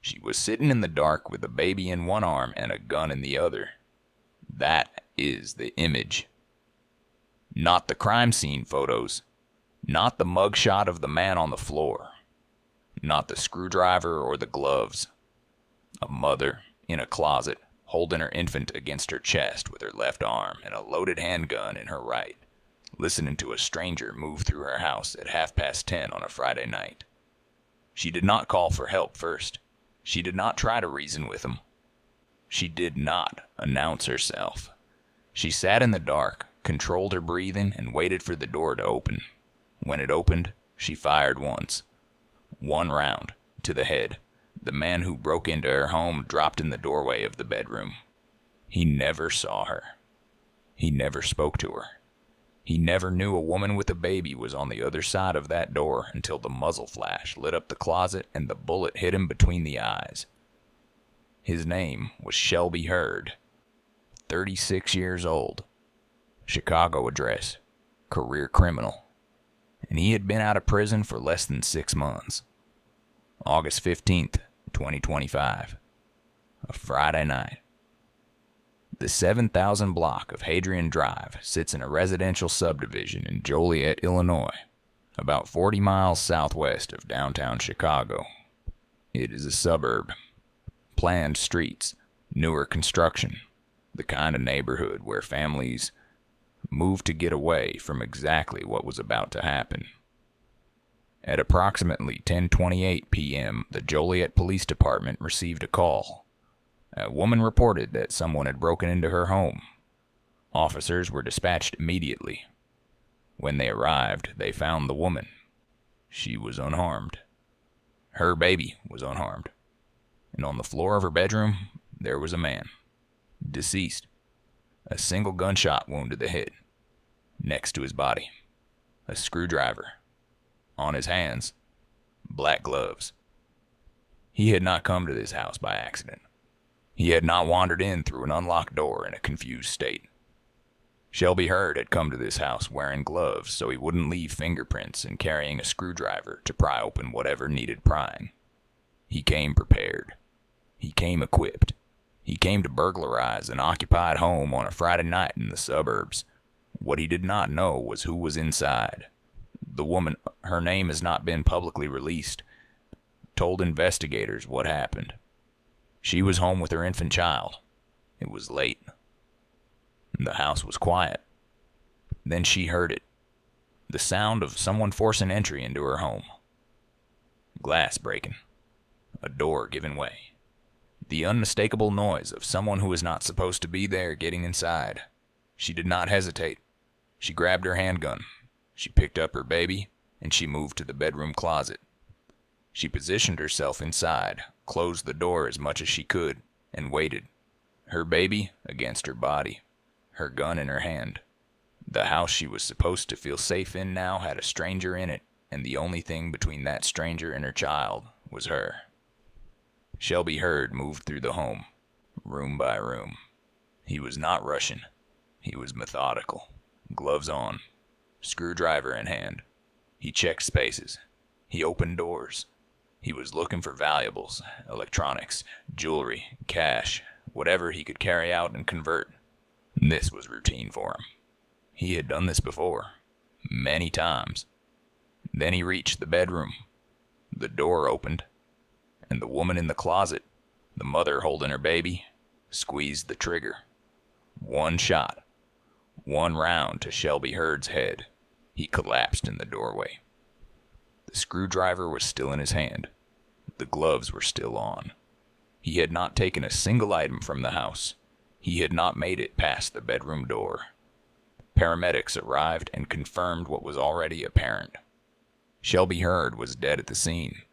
She was sitting in the dark with a baby in one arm and a gun in the other. That is the image. Not the crime scene photos. Not the mugshot of the man on the floor. Not the screwdriver or the gloves. A mother in a closet, holding her infant against her chest with her left arm and a loaded handgun in her right, listening to a stranger move through her house at 10:30 on a Friday night. She did not call for help first. She did not try to reason with him. She did not announce herself. She sat in the dark, controlled her breathing, and waited for the door to open. When it opened, she fired once. One round, to the head. The man who broke into her home dropped in the doorway of the bedroom. He never saw her. He never spoke to her. He never knew a woman with a baby was on the other side of that door until the muzzle flash lit up the closet and the bullet hit him between the eyes. His name was Shelby Hurd, 36 years old, Chicago address, career criminal, and he had been out of prison for less than 6 months. August 15th, 2025, a Friday night. The 7,000 block of Hadrian Drive sits in a residential subdivision in Joliet, Illinois, about 40 miles southwest of downtown Chicago. It is a suburb. Planned streets, newer construction, the kind of neighborhood where families move to get away from exactly what was about to happen. At approximately 10:28 p.m., the Joliet Police Department received a call. A woman reported that someone had broken into her home. Officers were dispatched immediately. When they arrived, they found the woman. She was unharmed. Her baby was unharmed. And on the floor of her bedroom, there was a man, deceased. A single gunshot wound to the head. Next to his body, a screwdriver. On his hands, black gloves. He had not come to this house by accident. He had not wandered in through an unlocked door in a confused state. Shelby Hurd had come to this house wearing gloves so he wouldn't leave fingerprints and carrying a screwdriver to pry open whatever needed prying. He came prepared. He came equipped. He came to burglarize an occupied home on a Friday night in the suburbs. What he did not know was who was inside. The woman, her name has not been publicly released, told investigators what happened. She was home with her infant child. It was late. The house was quiet. Then she heard it. The sound of someone forcing entry into her home. Glass breaking. A door giving way. The unmistakable noise of someone who was not supposed to be there getting inside. She did not hesitate. She grabbed her handgun. She picked up her baby, and she moved to the bedroom closet. She positioned herself inside, closed the door as much as she could, and waited. Her baby against her body, her gun in her hand. The house she was supposed to feel safe in now had a stranger in it, and the only thing between that stranger and her child was her. Shelby Hurd moved through the home, room by room. He was not rushing. He was methodical, gloves on, screwdriver in hand. He checked spaces. He opened doors. He was looking for valuables, electronics, jewelry, cash, whatever he could carry out and convert. This was routine for him. He had done this before, many times. Then he reached the bedroom. The door opened, and the woman in the closet, the mother holding her baby, squeezed the trigger. One shot, one round to Shelby Hurd's head. He collapsed in the doorway. The screwdriver was still in his hand. The gloves were still on. He had not taken a single item from the house. He had not made it past the bedroom door. Paramedics arrived and confirmed what was already apparent. Shelby Hurd was dead at the scene.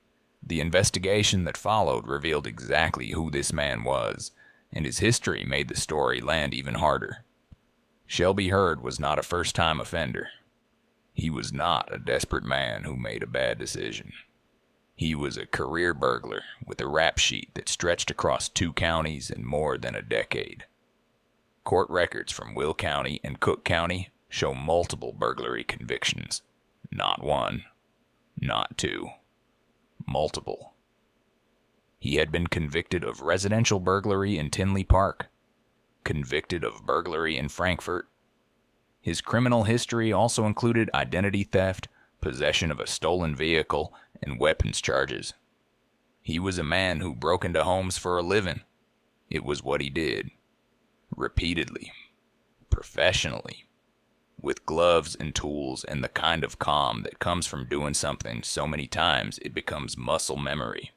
The investigation that followed revealed exactly who this man was, and his history made the story land even harder. Shelby Hurd was not a first-time offender. He was not a desperate man who made a bad decision. He was a career burglar with a rap sheet that stretched across 2 counties in more than a decade. Court records from Will County and Cook County show multiple burglary convictions. Not one, not two, multiple. He had been convicted of residential burglary in Tinley Park, convicted of burglary in Frankfurt. His criminal history also included identity theft, possession of a stolen vehicle, and weapons charges. He was a man who broke into homes for a living. It was what he did. Repeatedly. Professionally. With gloves and tools and the kind of calm that comes from doing something so many times it becomes muscle memory.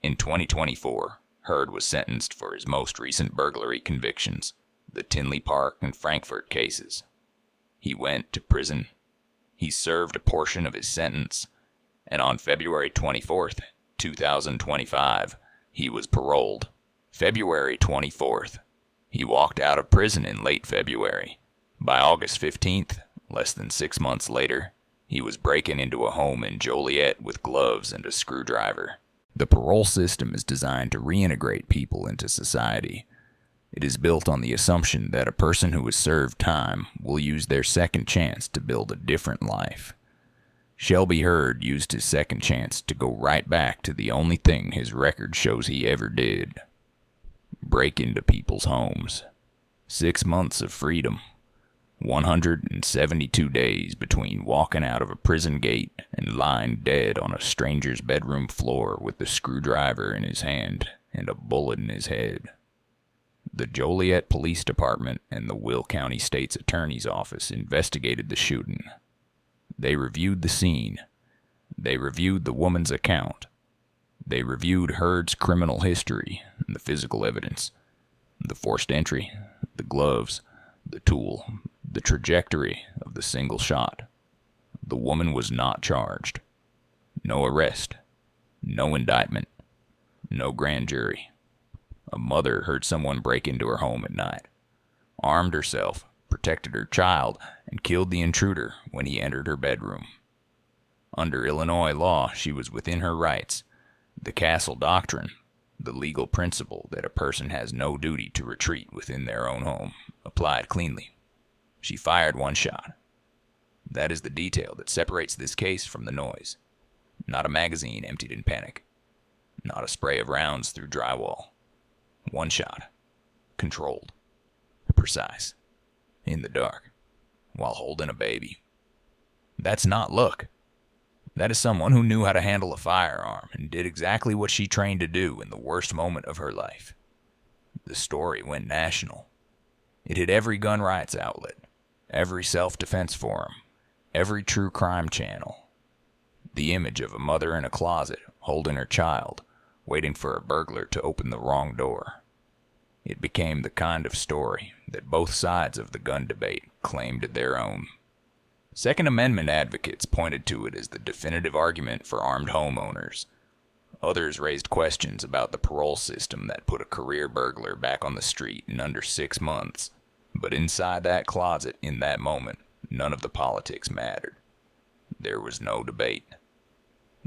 In 2024, Hurd was sentenced for his most recent burglary convictions, the Tinley Park and Frankfurt cases. He went to prison. He served a portion of his sentence, and on February 24th, 2025, he was paroled. February 24th. He walked out of prison in late February. By August 15th, less than 6 months later, he was breaking into a home in Joliet with gloves and a screwdriver. The parole system is designed to reintegrate people into society. It is built on the assumption that a person who has served time will use their second chance to build a different life. Shelby Hurd used his second chance to go right back to the only thing his record shows he ever did. Break into people's homes. 6 months of freedom. 172 days between walking out of a prison gate and lying dead on a stranger's bedroom floor with the screwdriver in his hand and a bullet in his head. The Joliet Police Department and the Will County State's Attorney's Office investigated the shooting. They reviewed the scene. They reviewed the woman's account. They reviewed Hurd's criminal history and the physical evidence, the forced entry, the gloves, the tool, the trajectory of the single shot. The woman was not charged. No arrest. No indictment. No grand jury. A mother heard someone break into her home at night, armed herself, protected her child, and killed the intruder when he entered her bedroom. Under Illinois law, she was within her rights. The Castle Doctrine, the legal principle that a person has no duty to retreat within their own home, applied cleanly. She fired one shot. That is the detail that separates this case from the noise. Not a magazine emptied in panic. Not a spray of rounds through drywall. One shot. Controlled. Precise. In the dark. While holding a baby. That's not luck. That is someone who knew how to handle a firearm and did exactly what she trained to do in the worst moment of her life. The story went national. It hit every gun rights outlet, every self-defense forum, every true crime channel. The image of a mother in a closet holding her child, waiting for a burglar to open the wrong door. It became the kind of story that both sides of the gun debate claimed their own. Second Amendment advocates pointed to it as the definitive argument for armed homeowners. Others raised questions about the parole system that put a career burglar back on the street in under 6 months. But inside that closet, in that moment, none of the politics mattered. There was no debate.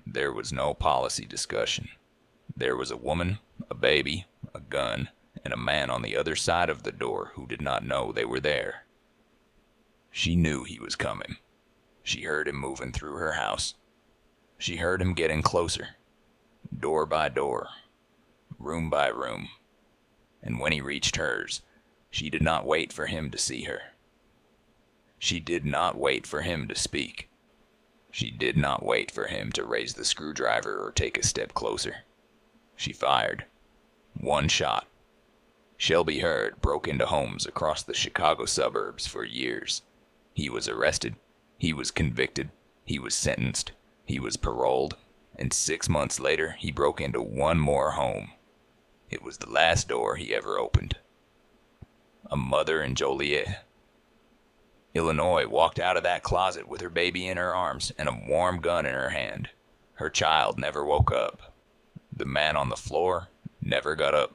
There was no policy discussion. There was a woman, a baby, a gun, and a man on the other side of the door who did not know they were there. She knew he was coming. She heard him moving through her house. She heard him getting closer, door by door, room by room. And when he reached hers, she did not wait for him to see her. She did not wait for him to speak. She did not wait for him to raise the screwdriver or take a step closer. She fired. One shot. Shelby Hurd broke into homes across the Chicago suburbs for years. He was arrested. He was convicted. He was sentenced. He was paroled. And 6 months later, he broke into one more home. It was the last door he ever opened. A mother in Joliet. Illinois walked out of that closet with her baby in her arms and a warm gun in her hand. Her child never woke up. The man on the floor never got up.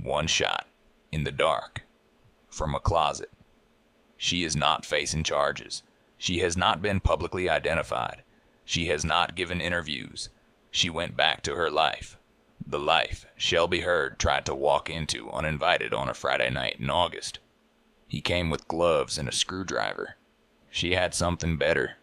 One shot. In the dark. From a closet. She is not facing charges. She has not been publicly identified. She has not given interviews. She went back to her life. The life Shelby Hurd tried to walk into uninvited on a Friday night in August. He came with gloves and a screwdriver. She had something better.